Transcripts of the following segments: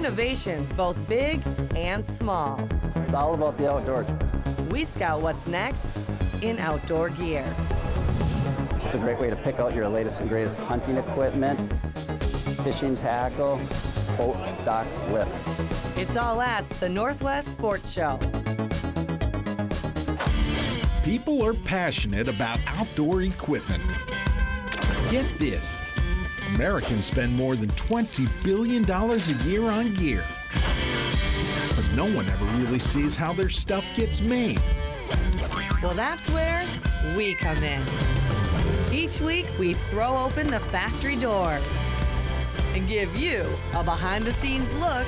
innovations both big and small. It's all about the outdoors. We scout what's next in outdoor gear. It's a great way to pick out your latest and greatest hunting equipment, fishing tackle, boats, docks, lifts. It's all at the Northwest Sports Show. People are passionate about outdoor equipment. Get this, Americans spend more than $20 billion a year on gear. But no one ever really sees how their stuff gets made. Well, that's where we come in. Each week, we throw open the factory doors and give you a behind-the-scenes look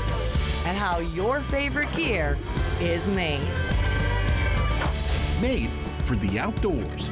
at how your favorite gear is made. Made for the outdoors.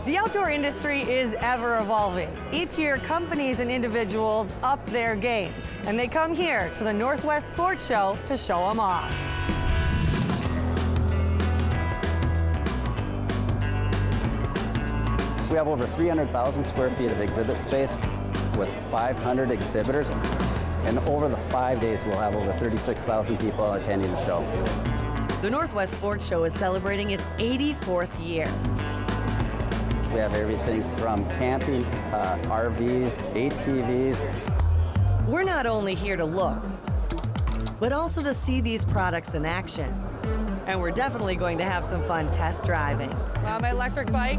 The outdoor industry is ever evolving. Each year, companies and individuals up their game, and they come here to the Northwest Sports Show to show them off. We have over 300,000 square feet of exhibit space with 500 exhibitors. And over the 5 days, we'll have over 36,000 people attending the show. The Northwest Sports Show is celebrating its 84th year. We have everything from camping, RVs, ATVs. We're not only here to look, but also to see these products in action. And we're definitely going to have some fun test driving. My electric bike.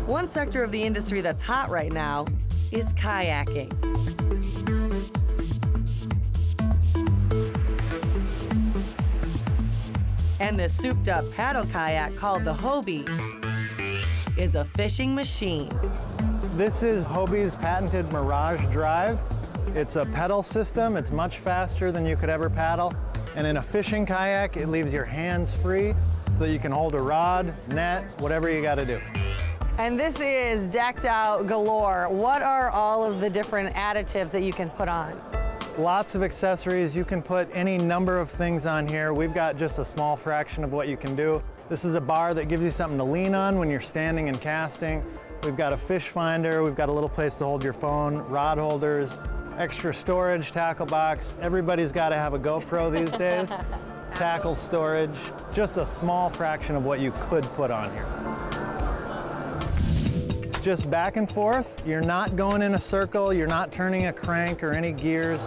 One sector of the industry that's hot right now is kayaking. And this souped-up paddle kayak called the Hobie is a fishing machine. This is Hobie's patented Mirage Drive. It's a pedal system. It's much faster than you could ever paddle. And in a fishing kayak, it leaves your hands free so that you can hold a rod, net, whatever you got to do. And this is decked out galore. What are all of the different additives that you can put on? Lots of accessories. You can put any number of things on here. We've got just a small fraction of what you can do. This is a bar that gives you something to lean on when you're standing and casting. We've got a fish finder. We've got a little place to hold your phone, rod holders, extra storage, tackle box. Everybody's got to have a GoPro these days. Tackle storage. Just a small fraction of what you could put on here. It's just back and forth. You're not going in a circle. You're not turning a crank or any gears.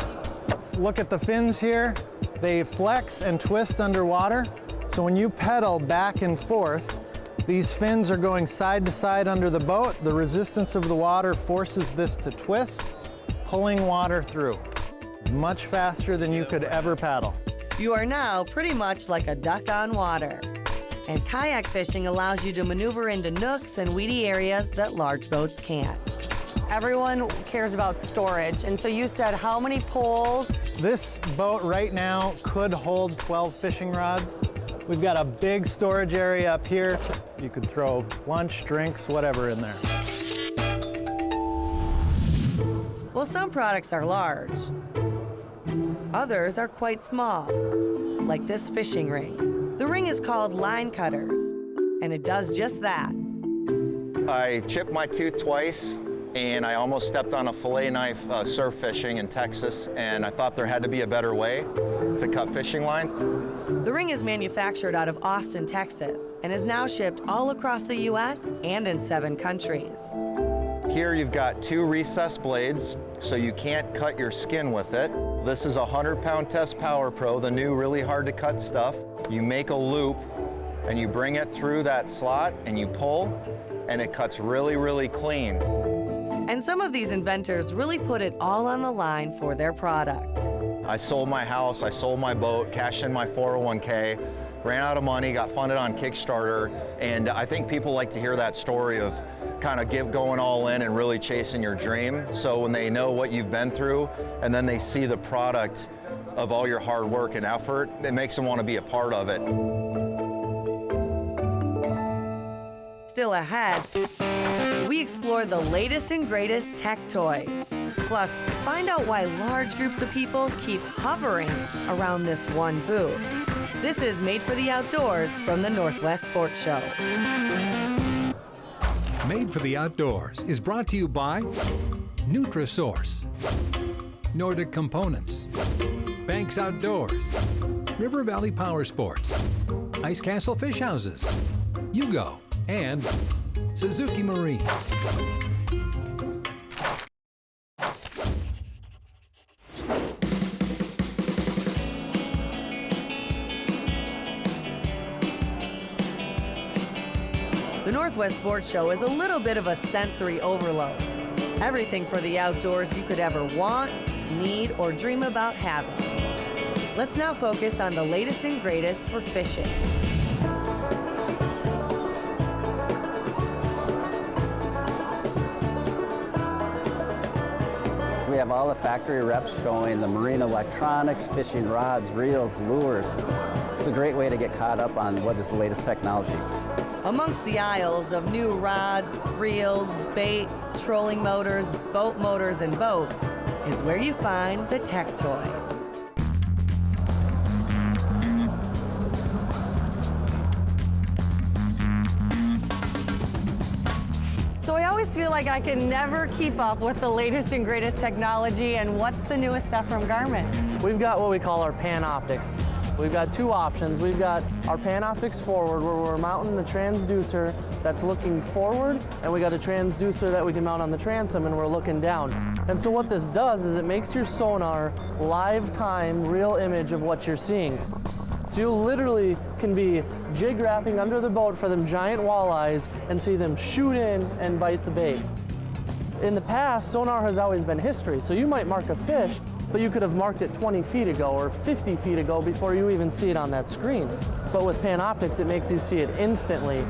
Look at the fins here. They flex and twist underwater. So when you pedal back and forth, these fins are going side to side under the boat. The resistance of the water forces this to twist, pulling water through. Much faster than you could ever paddle. You are now pretty much like a duck on water. And kayak fishing allows you to maneuver into nooks and weedy areas that large boats can't. Everyone cares about storage, and so you said how many poles? This boat right now could hold 12 fishing rods. We've got a big storage area up here. You could throw lunch, drinks, whatever in there. Well, some products are large. Others are quite small, like this fishing ring. The ring is called line cutters, and it does just that. I chipped my tooth twice, and I almost stepped on a fillet knife surf fishing in Texas, and I thought there had to be a better way to cut fishing line. The ring is manufactured out of Austin, Texas, and is now shipped all across the U.S. and in 7 countries. Here you've got 2 recessed blades, so you can't cut your skin with it. This is a 100-pound Test Power Pro, the new really hard to cut stuff. You make a loop, and you bring it through that slot, and you pull, and it cuts really, really clean. And some of these inventors really put it all on the line for their product. I sold my house, I sold my boat, cashed in my 401k, ran out of money, got funded on Kickstarter, and I think people like to hear that story of kind of going all in and really chasing your dream. So when they know what you've been through and then they see the product of all your hard work and effort, it makes them want to be a part of it. Still ahead, we explore the latest and greatest tech toys. Plus, find out why large groups of people keep hovering around this one booth. This is Made for the Outdoors from the Northwest Sports Show. Made for the Outdoors is brought to you by Nutrisource, Nordic Components, Banks Outdoors, River Valley Power Sports, Ice Castle Fish Houses, Yugo, and Suzuki Marine. The Northwest Sports Show is a little bit of a sensory overload. Everything for the outdoors you could ever want, need, or dream about having. Let's now focus on the latest and greatest for fishing. We have all the factory reps showing the marine electronics, fishing rods, reels, lures. It's a great way to get caught up on what is the latest technology. Amongst the aisles of new rods, reels, bait, trolling motors, boat motors, and boats is where you find the tech toys. So I always feel like I can never keep up with the latest and greatest technology, and what's the newest stuff from Garmin? We've got what we call our Panoptics. We've got two options. We've got our Panoptics forward, where we're mounting a transducer that's looking forward, and we got a transducer that we can mount on the transom, and we're looking down. And so what this does is it makes your sonar live time, real image of what you're seeing. So you literally can be jig wrapping under the boat for them giant walleyes and see them shoot in and bite the bait. In the past, sonar has always been history, so you might mark a fish, but you could have marked it 20 feet ago or 50 feet ago before you even see it on that screen. But with Panoptics, it makes you see it instantly.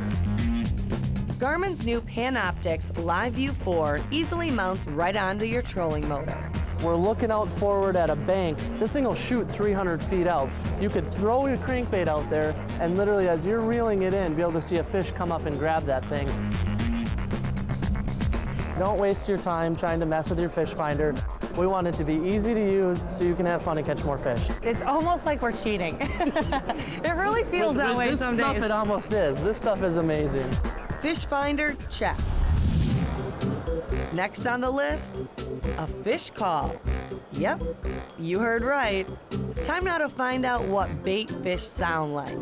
Garmin's new Panoptics Live View 4 easily mounts right onto your trolling motor. We're looking out forward at a bank. This thing will shoot 300 feet out. You could throw your crankbait out there and literally as you're reeling it in, be able to see a fish come up and grab that thing. Don't waste your time trying to mess with your fish finder. We want it to be easy to use so you can have fun and catch more fish. It's almost like we're cheating. It really feels that way some days. This stuff, it almost is. This stuff is amazing. Fish finder, check. Next on the list, a fish call. Yep, you heard right. Time now to find out what bait fish sound like.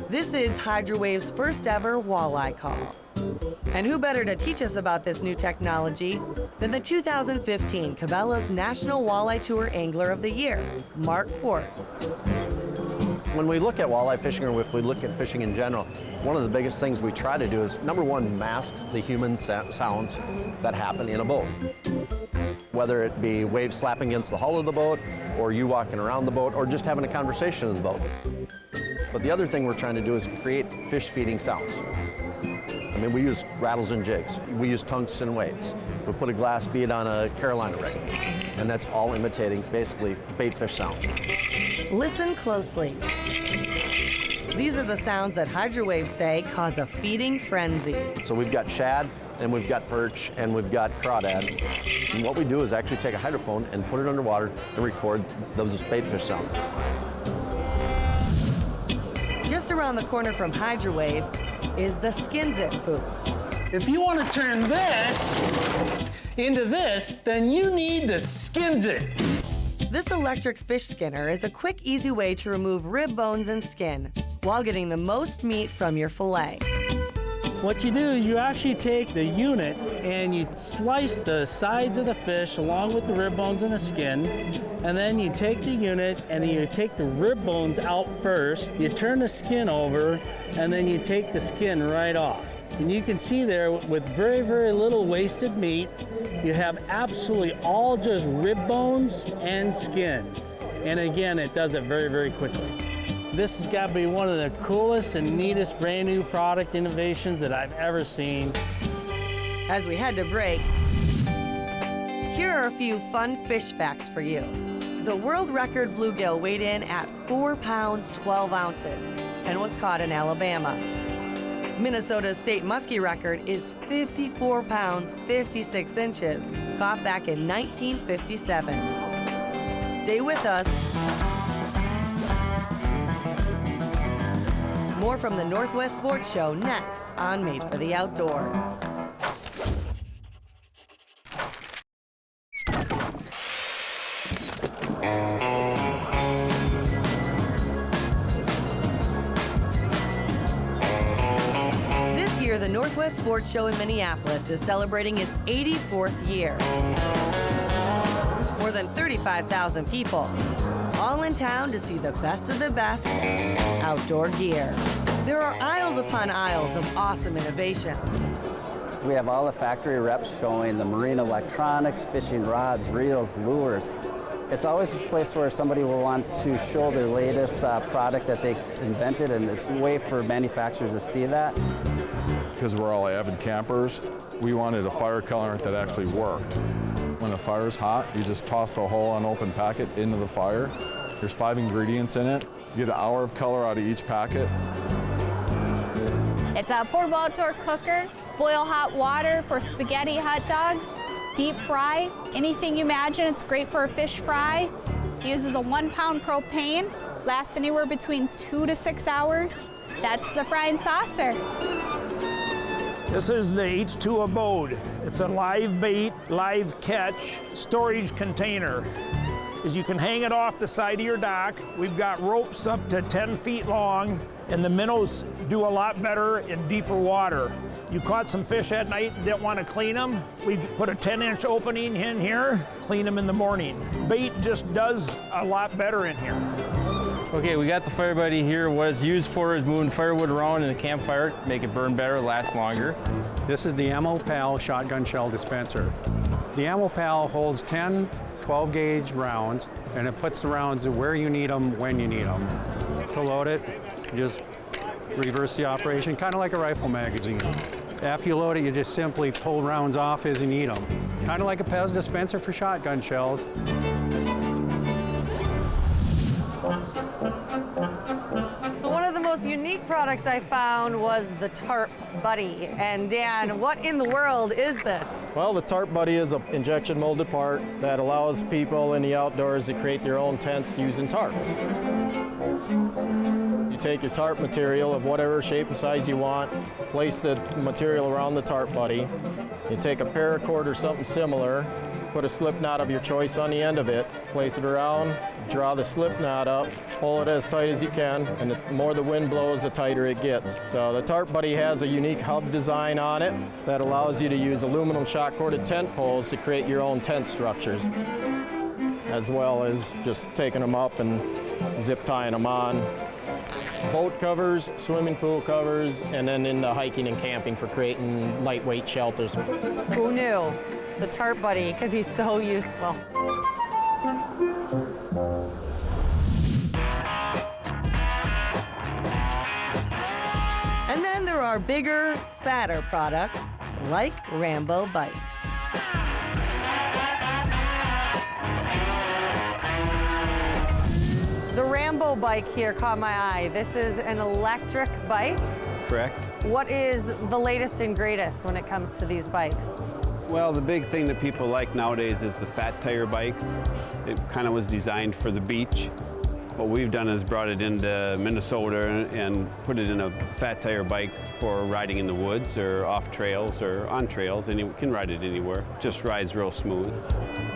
This is HydroWave's first ever walleye call. And who better to teach us about this new technology than the 2015 Cabela's National Walleye Tour Angler of the Year, Mark Quartz. When we look at walleye fishing, or if we look at fishing in general, one of the biggest things we try to do is, number one, mask the human sounds that happen in a boat. Whether it be waves slapping against the hull of the boat, or you walking around the boat, or just having a conversation in the boat. But the other thing we're trying to do is create fish feeding sounds. I mean, we use rattles and jigs. We use tungsten weights. We put a glass bead on a Carolina rig, and that's all imitating, basically, bait fish sound. Listen closely. These are the sounds that HydroWave say cause a feeding frenzy. So we've got shad, and we've got perch, and we've got crawdad. And what we do is actually take a hydrophone and put it underwater and record those bait fish sounds. Just around the corner from HydroWave is the Skins It booth. If you want to turn this into this, then you need the Skins It. This electric fish skinner is a quick, easy way to remove rib bones and skin while getting the most meat from your fillet. What you do is you actually take the unit and you slice the sides of the fish along with the rib bones and the skin, and then you take the unit and you take the rib bones out first, you turn the skin over, and then you take the skin right off. And you can see there with very, very little wasted meat, you have absolutely all just rib bones and skin. And again, it does it very, very quickly. This has got to be one of the coolest and neatest brand new product innovations that I've ever seen. As we head to break, here are a few fun fish facts for you. The world record bluegill weighed in at 4 pounds 12 ounces and was caught in Alabama. Minnesota's state muskie record is 54 pounds, 56 inches, caught back in 1957. Stay with us. More from the Northwest Sports Show next on Made for the Outdoors. This year, the Northwest Sports Show in Minneapolis is celebrating its 84th year. More than 35,000 people, all in town to see the best of the best outdoor gear. There are aisles upon aisles of awesome innovations. We have all the factory reps showing the marine electronics, fishing rods, reels, lures. It's always a place where somebody will want to show their latest product that they invented, and it's a way for manufacturers to see that. Because we're all avid campers, we wanted a fire colorant that actually worked. When the fire's hot, you just toss the whole unopened packet into the fire. There's 5 ingredients in it. You get an hour of color out of each packet. It's a portable outdoor cooker, boil hot water for spaghetti, hot dogs, deep fry, anything you imagine. It's great for a fish fry. Uses a 1-pound propane, lasts anywhere between 2 to 6 hours. That's the frying saucer. This is the H2 Abode. It's a live bait, live catch storage container. Is you can hang it off the side of your dock. We've got ropes up to 10 feet long, and the minnows do a lot better in deeper water. You caught some fish at night and didn't want to clean them, we put a 10-inch opening in here, clean them in the morning. Bait just does a lot better in here. Okay, we got the Fire Buddy here. What it's used for is moving firewood around in a campfire, make it burn better, last longer. This is the Ammo Pal shotgun shell dispenser. The Ammo Pal holds 10 12-gauge rounds, and it puts the rounds where you need them, when you need them. To load it, you just reverse the operation, kind of like a rifle magazine. After you load it, you just simply pull rounds off as you need them. Kind of like a Pez dispenser for shotgun shells. So one of the most unique products I found was the Tarp Buddy. And Dan, what in the world is this? Well, the Tarp Buddy is an injection molded part that allows people in the outdoors to create their own tents using tarps. You take your tarp material of whatever shape and size you want, place the material around the Tarp Buddy. You take a paracord or something similar, put a slip knot of your choice on the end of it, place it around, draw the slip knot up, pull it as tight as you can, and the more the wind blows, the tighter it gets. So the Tarp Buddy has a unique hub design on it that allows you to use aluminum shock-corded tent poles to create your own tent structures, as well as just taking them up and zip tying them on. Boat covers, swimming pool covers, and then into hiking and camping for creating lightweight shelters. Who knew? The Tarp Buddy could be so useful. And then there are bigger, fatter products like Rambo bikes. The Rambo bike here caught my eye. This is an electric bike. Correct. What is the latest and greatest when it comes to these bikes? Well, the big thing that people like nowadays is the fat tire bike. It kind of was designed for the beach. What we've done is brought it into Minnesota and put it in a fat tire bike for riding in the woods or off trails or on trails, and you can ride it anywhere. Just rides real smooth.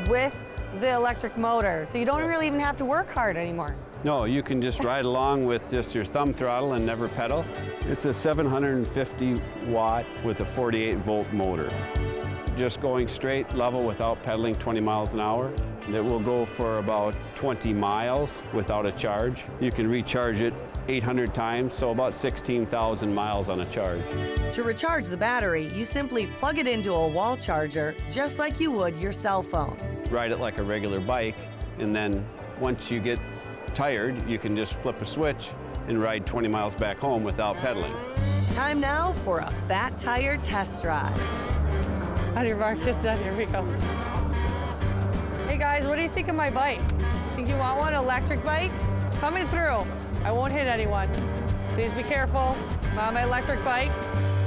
With the electric motor, so you don't really even have to work hard anymore. No, you can just ride along with just your thumb throttle and never pedal. It's a 750 watt with a 48 volt motor. Just going straight, level, without pedaling 20 miles an hour. It will go for about 20 miles without a charge. You can recharge it 800 times, so about 16,000 miles on a charge. To recharge the battery, you simply plug it into a wall charger, just like you would your cell phone. Ride it like a regular bike, and then once you get tired, you can just flip a switch and ride 20 miles back home without pedaling. Time now for a fat tire test drive. On your mark, get set, here we go. Hey guys, what do you think of my bike? Think you want one, electric bike? Coming through. I won't hit anyone. Please be careful. On my electric bike.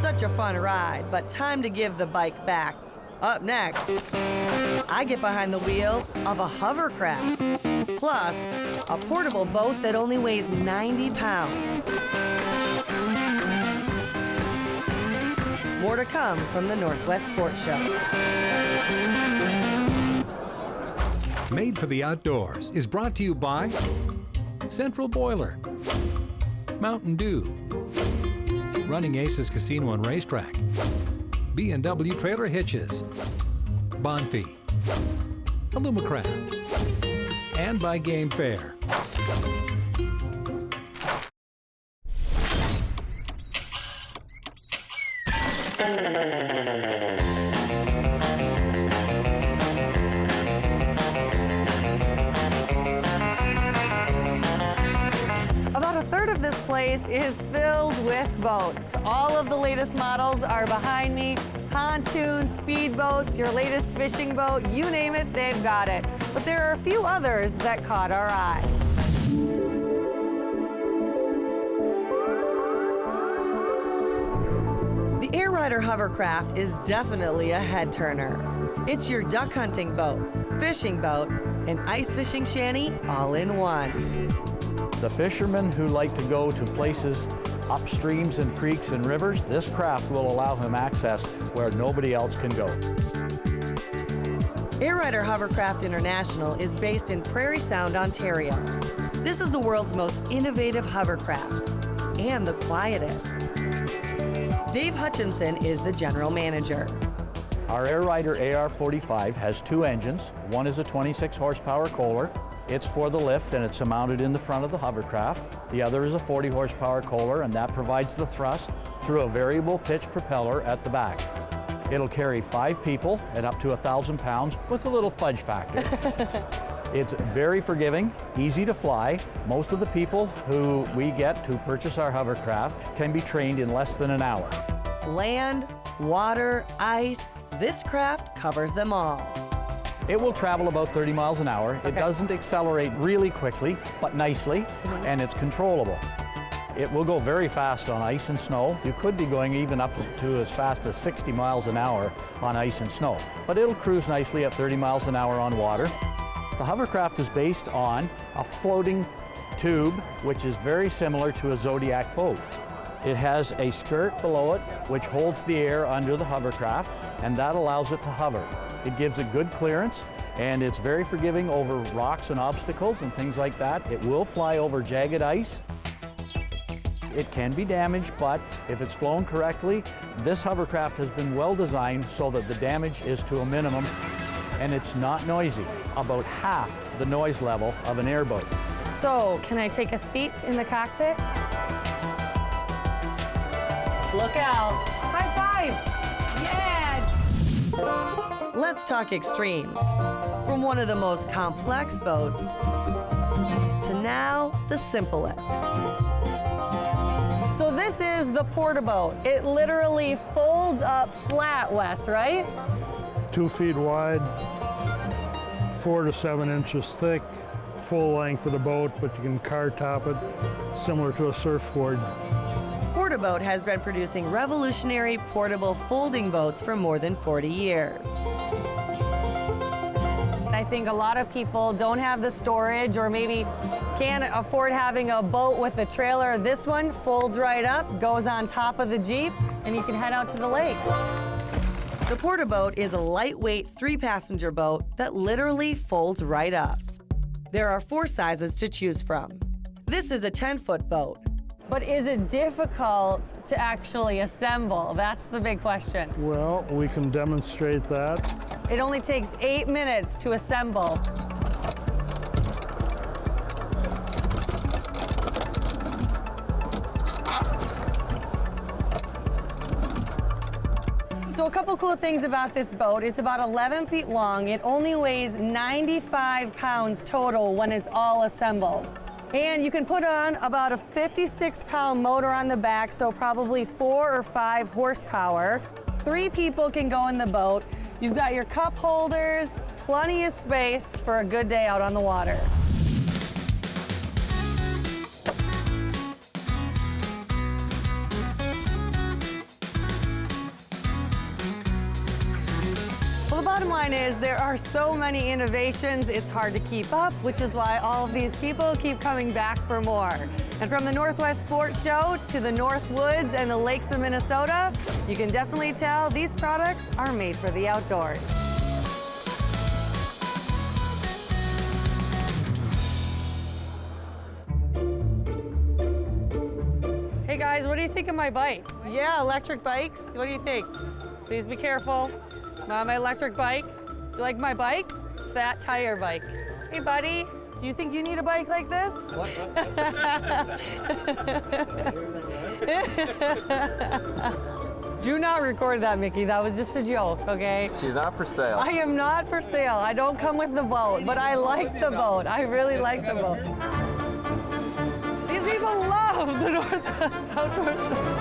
Such a fun ride, but time to give the bike back. Up next, I get behind the wheel of a hovercraft, plus a portable boat that only weighs 90 pounds. More to come from the Northwest Sports Show. Made for the Outdoors is brought to you by Central Boiler, Mountain Dew, Running Aces Casino and Racetrack, B&W Trailer Hitches, Bonfee, Hovercraft, and by Game Fair. About a third of this place is filled with boats. All of the latest models are behind me. Pontoons, speedboats, your latest fishing boat, you name it, they've got it. But there are a few others that caught our eye. The Air Rider Hovercraft is definitely a head turner. It's your duck hunting boat, fishing boat, and ice fishing shanty all in one. The fishermen who like to go to places up streams and creeks and rivers, this craft will allow him access where nobody else can go. Air Rider Hovercraft International is based in Prairie Sound, Ontario. This is the world's most innovative hovercraft and the quietest. Dave Hutchinson is the general manager. Our Air Rider AR45 has two engines. One is a 26 horsepower Kohler. It's for the lift and it's mounted in the front of the hovercraft. The other is a 40 horsepower Kohler, and that provides the thrust through a variable pitch propeller at the back. It'll carry 5 people and up to 1,000 pounds with a little fudge factor. It's very forgiving, easy to fly. Most of the people who we get to purchase our hovercraft can be trained in less than an hour. Land, water, ice, this craft covers them all. It will travel about 30 miles an hour. It doesn't accelerate really quickly, but nicely, and it's controllable. It will go very fast on ice and snow. You could be going even up to as fast as 60 miles an hour on ice and snow, but it'll cruise nicely at 30 miles an hour on water. The hovercraft is based on a floating tube, which is very similar to a Zodiac boat. It has a skirt below it, which holds the air under the hovercraft, and that allows it to hover. It gives it good clearance, and it's very forgiving over rocks and obstacles and things like that. It will fly over jagged ice. It can be damaged, but if it's flown correctly, this hovercraft has been well designed so that the damage is to a minimum, and it's not noisy, about half the noise level of an airboat. So, can I take a seat in the cockpit? Look out. High five. Yeah. Let's talk extremes. From one of the most complex boats to now the simplest. So this is the Portaboat. It literally folds up flat, Wes, right? 2 feet wide, 4 to 7 inches thick, full length of the boat, but you can car top it, similar to a surfboard. Portaboat has been producing revolutionary portable folding boats for more than 40 years. I think a lot of people don't have the storage or maybe can't afford having a boat with a trailer. This one folds right up, goes on top of the Jeep, and you can head out to the lake. The Portaboat is a lightweight 3-passenger boat that literally folds right up. There are 4 sizes to choose from. This is a 10-foot boat. But is it difficult to actually assemble? That's the big question. Well, we can demonstrate that. It only takes 8 minutes to assemble. So a couple cool things about this boat. It's about 11 feet long. It only weighs 95 pounds total when it's all assembled. And you can put on about a 56-pound motor on the back, so probably 4 or 5 horsepower. 3 people can go in the boat. You've got your cup holders, plenty of space for a good day out on the water. the bottom line is there are so many innovations, it's hard to keep up, which is why all of these people keep coming back for more. And from the Northwest Sports Show to the North Woods and the lakes of Minnesota, you can definitely tell these products are made for the outdoors. Hey guys, what do you think of my bike? Yeah, electric bikes. What do you think? Please be careful. My electric bike. You like my bike? Fat tire bike. Hey buddy, do you think you need a bike like this? Do not record that, Mickey. That was just a joke, okay? She's not for sale. I am not for sale. I don't come with the boat, but I like the boat. I really like the boat. These people love the Northwest Outdoor Show.